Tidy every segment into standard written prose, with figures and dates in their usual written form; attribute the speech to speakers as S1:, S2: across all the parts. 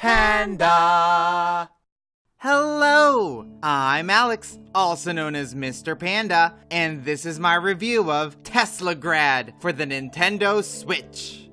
S1: Panda! Hello! I'm Alex, also known as Mr. Panda, and this is my review of Teslagrad for the Nintendo Switch.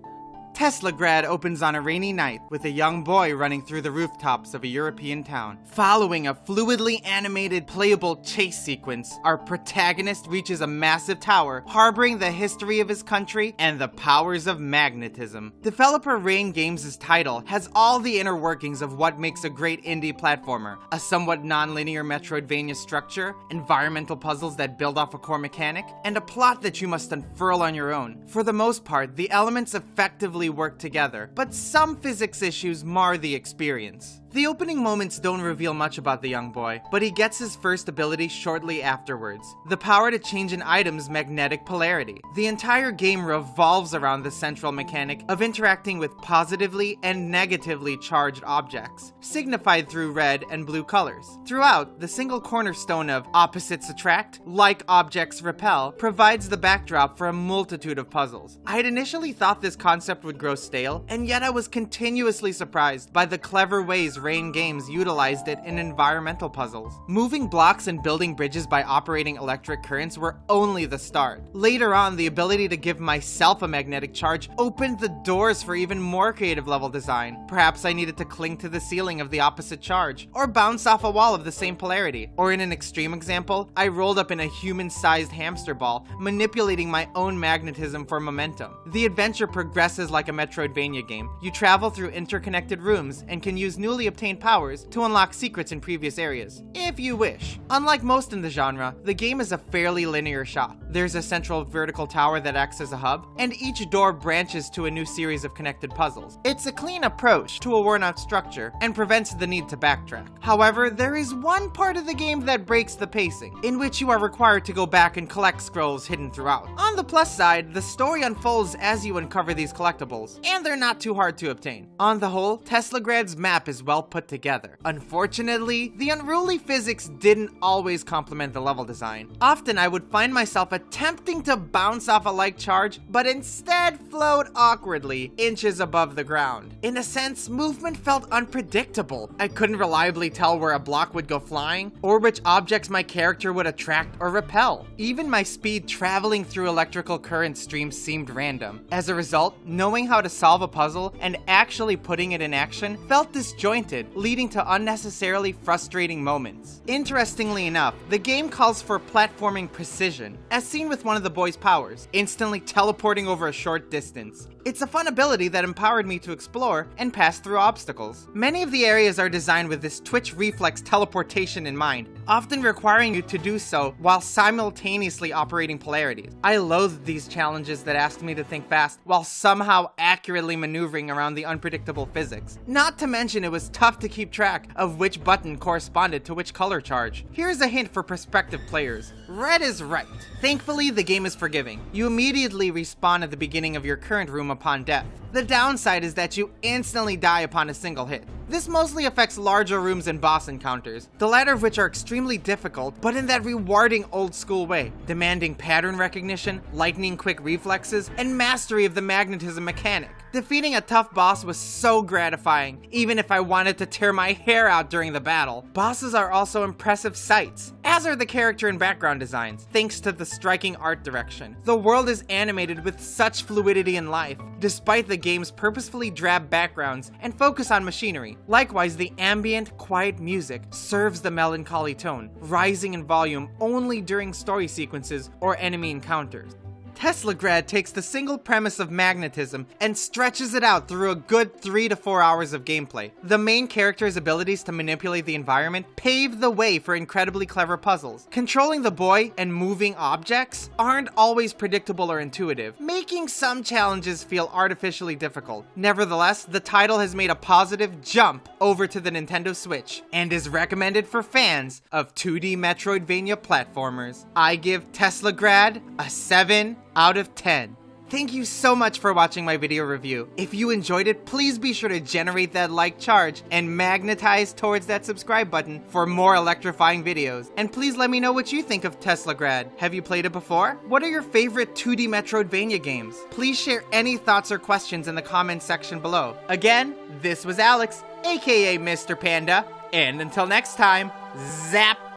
S1: Teslagrad opens on a rainy night with a young boy running through the rooftops of a European town. Following a fluidly animated playable chase sequence, our protagonist reaches a massive tower harboring the history of his country and the powers of magnetism. Developer Rain Games' title has all the inner workings of what makes a great indie platformer: a somewhat non-linear Metroidvania structure, environmental puzzles that build off a core mechanic, and a plot that you must unfurl on your own. For the most part, the elements effectively work together, but some physics issues mar the experience. The opening moments don't reveal much about the young boy, but he gets his first ability shortly afterwards: the power to change an item's magnetic polarity. The entire game revolves around the central mechanic of interacting with positively and negatively charged objects, signified through red and blue colors. Throughout, the single cornerstone of opposites attract, like objects repel, provides the backdrop for a multitude of puzzles. I had initially thought this concept would grow stale, and yet I was continuously surprised by the clever ways Rain Games utilized it in environmental puzzles. Moving blocks and building bridges by operating electric currents were only the start. Later on, the ability to give myself a magnetic charge opened the doors for even more creative level design. Perhaps I needed to cling to the ceiling of the opposite charge, or bounce off a wall of the same polarity. Or in an extreme example, I rolled up in a human-sized hamster ball, manipulating my own magnetism for momentum. The adventure progresses like a Metroidvania game. You travel through interconnected rooms and can use newly obtained powers to unlock secrets in previous areas, if you wish. Unlike most in the genre, the game is a fairly linear shot. There's a central vertical tower that acts as a hub, and each door branches to a new series of connected puzzles. It's a clean approach to a worn-out structure and prevents the need to backtrack. However, there is one part of the game that breaks the pacing, in which you are required to go back and collect scrolls hidden throughout. On the plus side, the story unfolds as you uncover these collectibles, and they're not too hard to obtain. On the whole, Teslagrad's map is well put together. Unfortunately, the unruly physics didn't always complement the level design. Often I would find myself attempting to bounce off a like charge, but instead float awkwardly inches above the ground. In a sense, movement felt unpredictable. I couldn't reliably tell where a block would go flying, or which objects my character would attract or repel. Even my speed traveling through electrical current streams seemed random. As a result, knowing how to solve a puzzle and actually putting it in action felt disjointed, leading to unnecessarily frustrating moments. Interestingly enough, the game calls for platforming precision, as seen with one of the boy's powers, instantly teleporting over a short distance. It's a fun ability that empowered me to explore and pass through obstacles. Many of the areas are designed with this twitch reflex teleportation in mind, often requiring you to do so while simultaneously operating polarities. I loathed these challenges that asked me to think fast while somehow accurately maneuvering around the unpredictable physics. Not to mention, it was tough to keep track of which button corresponded to which color charge. Here's a hint for prospective players: red is right. Thankfully, the game is forgiving. You immediately respawn at the beginning of your current room upon death. The downside is that you instantly die upon a single hit. This mostly affects larger rooms and boss encounters, the latter of which are extremely difficult, but in that rewarding old-school way, demanding pattern recognition, lightning-quick reflexes, and mastery of the magnetism mechanic. Defeating a tough boss was so gratifying, even if I wanted to tear my hair out during the battle. Bosses are also impressive sights, as are the character and background designs, thanks to the striking art direction. The world is animated with such fluidity and life, despite the game's purposefully drab backgrounds and focus on machinery. Likewise, the ambient, quiet music serves the melancholy tone, rising in volume only during story sequences or enemy encounters. Teslagrad takes the single premise of magnetism and stretches it out through a good 3 to 4 hours of gameplay. The main character's abilities to manipulate the environment pave the way for incredibly clever puzzles. Controlling the boy and moving objects aren't always predictable or intuitive, making some challenges feel artificially difficult. Nevertheless, the title has made a positive jump over to the Nintendo Switch and is recommended for fans of 2D Metroidvania platformers. I give Teslagrad a 7 out of 10. Thank you so much for watching my video review. If you enjoyed it, please be sure to generate that like charge and magnetize towards that subscribe button for more electrifying videos. And please let me know what you think of Teslagrad. Have you played it before? What are your favorite 2D Metroidvania games? Please share any thoughts or questions in the comments section below. Again, this was Alex, aka Mr. Panda, and until next time, zap!